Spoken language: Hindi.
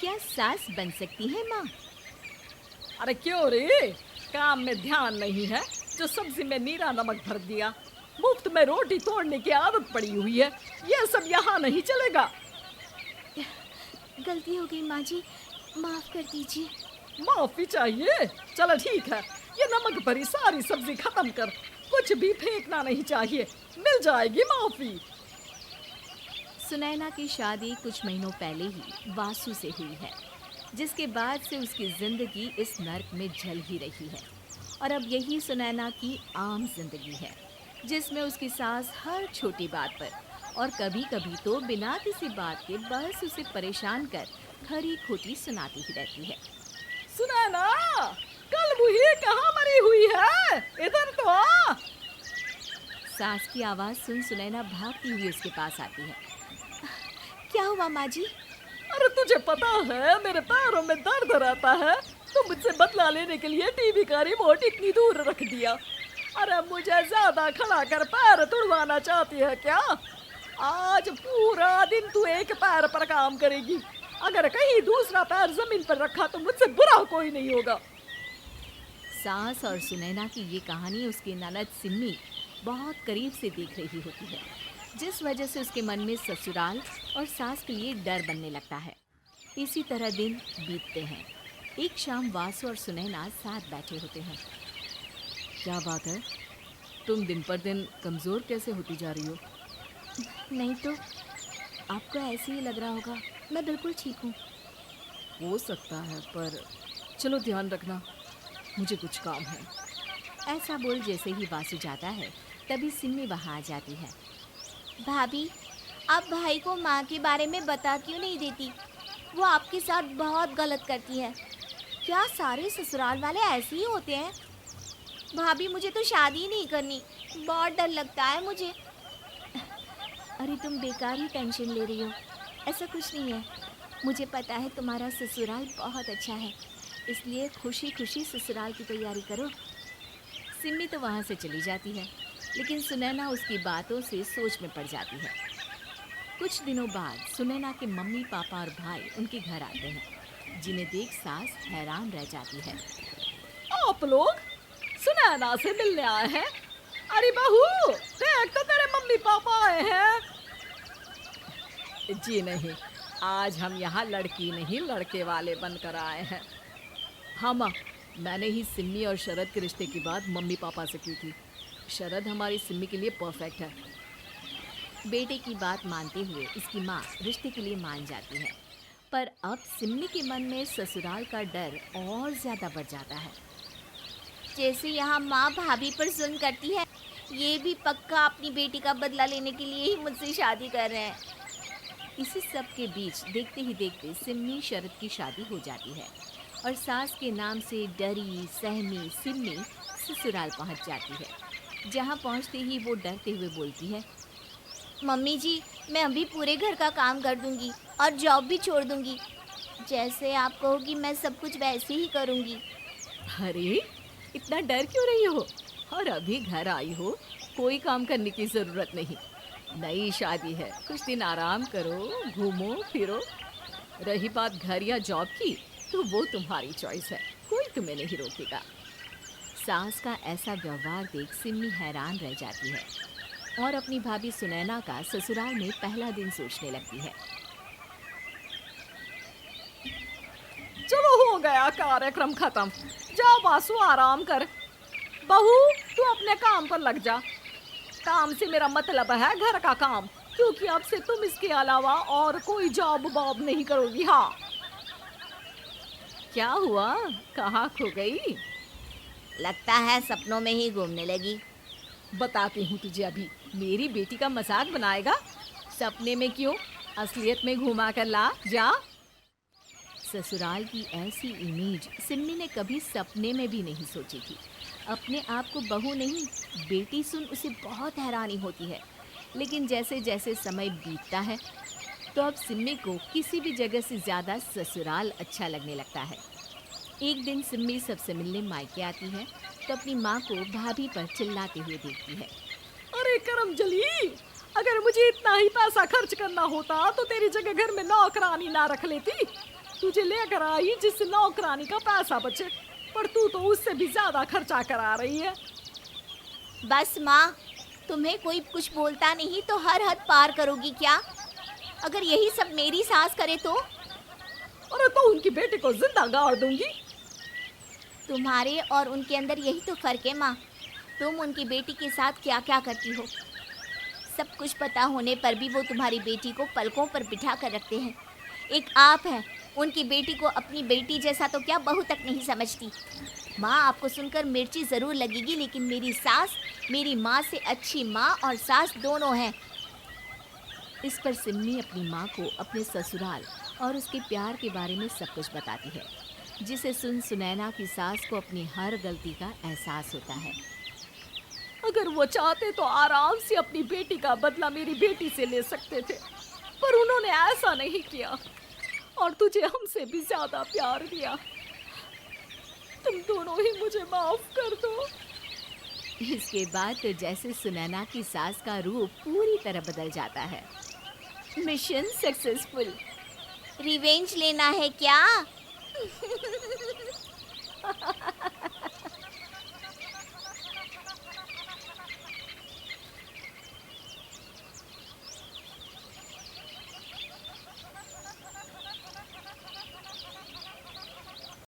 क्या सास बन सकती है माँ? अरे क्यों रे, काम में ध्यान नहीं है? जो सब्जी में नीरा नमक भर दिया, मुफ्त में रोटी तोड़ने की आदत पड़ी हुई है। ये सब यहाँ नहीं चलेगा। गलती हो गई माँ जी, माफ कर दीजिए। माफी चाहिए? चलो ठीक है, ये नमक भरी सारी सब्जी खत्म कर। कुछ भी फेंकना नहीं चाहिए, मिल जाएगी माफी। सुनैना की शादी कुछ महीनों पहले ही वासु से हुई है, जिसके बाद से उसकी जिंदगी इस नर्क में जल ही रही है। और अब यही सुनैना की आम जिंदगी है, जिसमें उसकी सास हर छोटी बात पर और कभी कभी तो बिना किसी बात के बस उसे परेशान कर खरी खोटी सुनाती ही रहती है। सुनैना, कल बुढ़ी कहाँ मरी हुई है? इधर तो आ। सास की आवाज सुन सुनैना भागती हुई उसके पास आती है। क्या हुआ माँ जी? अरे तुझे पता है मेरे पैरों में दर्द रहता है, तो मुझसे बदला लेने के लिए टीवी का रिमोट इतनी दूर रख दिया। अरे मुझे ज्यादा खड़ा कर पैर तुड़वाना चाहती है क्या? आज पूरा दिन तू एक पैर पर काम करेगी। अगर कहीं दूसरा पैर जमीन पर रखा तो मुझसे बुरा कोई नहीं होगा। सास और सुनैना की ये कहानी उसकी ननद सिम्मी बहुत करीब से देख रही होती है, जिस वजह से उसके मन में ससुराल और सास के लिए डर बनने लगता है। इसी तरह दिन बीतते हैं। एक शाम वासु और सुनैना साथ बैठे होते हैं। क्या बात है, तुम दिन पर दिन कमज़ोर कैसे होती जा रही हो? नहीं तो आपको ऐसे ही लग रहा होगा, मैं बिल्कुल ठीक हूँ। हो सकता है, पर चलो ध्यान रखना, मुझे कुछ काम है। ऐसा बोल जैसे ही वासु जाता है, तभी सिम्मी वहाँ आ जाती है। भाभी, आप भाई को माँ के बारे में बता क्यों नहीं देती? वो आपके साथ बहुत गलत करती है। क्या सारे ससुराल वाले ऐसे ही होते हैं? भाभी, मुझे तो शादी ही नहीं करनी, बहुत डर लगता है मुझे। अरे तुम बेकार ही टेंशन ले रही हो, ऐसा कुछ नहीं है। मुझे पता है तुम्हारा ससुराल बहुत अच्छा है, इसलिए खुशी खुशी ससुराल की तैयारी करो। सिम्मी तो वहाँ से चली जाती है, लेकिन सुनैना उसकी बातों से सोच में पड़ जाती है। कुछ दिनों बाद सुनैना के मम्मी पापा और भाई उनके घर आते हैं, जिन्हें देख सास हैरान रह जाती है। आप लोग सुनैना से मिलने आए हैं? अरे बहू, देख तो तेरे मम्मी पापा आए हैं। जी नहीं, आज हम यहाँ लड़की नहीं लड़के वाले बनकर आए हैं। हाँ माँ, मैंने ही सिम्मी और शरद के रिश्ते की बात मम्मी पापा से की थी। शरद हमारी सिम्मी के लिए परफेक्ट है। बेटे की बात मानते हुए इसकी माँ रिश्ते के लिए मान जाती है, पर अब सिम्मी के मन में ससुराल का डर और ज़्यादा बढ़ जाता है। जैसे यहाँ माँ भाभी पर जुल्म करती है, ये भी पक्का अपनी बेटी का बदला लेने के लिए ही मुझसे शादी कर रहे हैं। इसी सब के बीच देखते ही देखते सिम्मी शरद की शादी हो जाती है और सास के नाम से डरी सहमी सिम्मी ससुराल पहुँच जाती है। जहाँ पहुँचते ही वो डरते हुए बोलती है, मम्मी जी, मैं अभी पूरे घर का काम कर दूंगी और जॉब भी छोड़ दूंगी। जैसे आप कहोगी मैं सब कुछ वैसे ही करूंगी। अरे इतना डर क्यों रही हो? और अभी घर आई हो, कोई काम करने की ज़रूरत नहीं। नई शादी है, कुछ दिन आराम करो, घूमो फिरो। रही बात घर या जॉब की, तो वो तुम्हारी चॉइस है, कोई तुम्हें नहीं रोकेगा। सास का ऐसा व्यवहार देख सिम्मी हैरान रह जाती है और अपनी भाभी सुनैना का ससुराल में पहला दिन सोचने लगती है। चलो हो गया कार्यक्रम खत्म, जा वासु आराम कर। बहू, तू अपने काम पर लग जा। काम से मेरा मतलब है घर का काम, क्योंकि अब से तुम इसके अलावा और कोई जॉब वॉब नहीं करोगी। हाँ। क्या हुआ, कहाँ खो गई? लगता है सपनों में ही घूमने लगी। बताती हूँ तुझे अभी। मेरी बेटी का मजाक बनाएगा? सपने में क्यों, असलियत में घुमा कर ला, जा। ससुराल की ऐसी इमेज सिम्मी ने कभी सपने में भी नहीं सोची थी। अपने आप को बहू नहीं, बेटी सुन उसे बहुत हैरानी होती है। लेकिन जैसे जैसे समय बीतता है, तो अब सिम्मी को किसी भी जगह से ज़्यादा ससुराल अच्छा लगने लगता है। एक दिन सिम्मी सबसे मिलने मायके आती है, तो अपनी माँ को भाभी पर चिल्लाते हुए देखती है। अरे करमजली, अगर मुझे इतना ही पैसा खर्च करना होता तो तेरी जगह घर में नौकरानी ना रख लेती। तुझे लेकर आई जिससे नौकरानी का पैसा बचे, पर तू तो उससे भी ज्यादा खर्चा करा रही है। बस माँ, तुम्हें कोई कुछ बोलता नहीं तो हर हद पार करोगी क्या? अगर यही सब मेरी सास करे तो? अरे तो उनकी बेटी को जिंदा गाड़ दूंगी। तुम्हारे और उनके अंदर यही तो फर्क है माँ। तुम उनकी बेटी के साथ क्या क्या करती हो, सब कुछ पता होने पर भी वो तुम्हारी बेटी को पलकों पर बिठा कर रखते हैं। एक आप है, उनकी बेटी को अपनी बेटी जैसा तो क्या बहू तक नहीं समझती। माँ, आपको सुनकर मिर्ची ज़रूर लगेगी, लेकिन मेरी सास मेरी माँ से अच्छी माँ और सास दोनों हैं। इस पर सिम्मी अपनी माँ को अपने ससुराल और उसके प्यार के बारे में सब कुछ बताती है, जिसे सुन सुनैना की सास को अपनी हर गलती का एहसास होता है। अगर वो चाहते तो आराम से अपनी बेटी का बदला मेरी बेटी से ले सकते थे, पर उन्होंने ऐसा नहीं किया और तुझे हमसे भी ज्यादा प्यार दिया। तुम दोनों ही मुझे माफ कर दो। इसके बाद तो जैसे सुनैना की सास का रूप पूरी तरह बदल जाता है। Mission successful. रिवेंज लेना है क्या?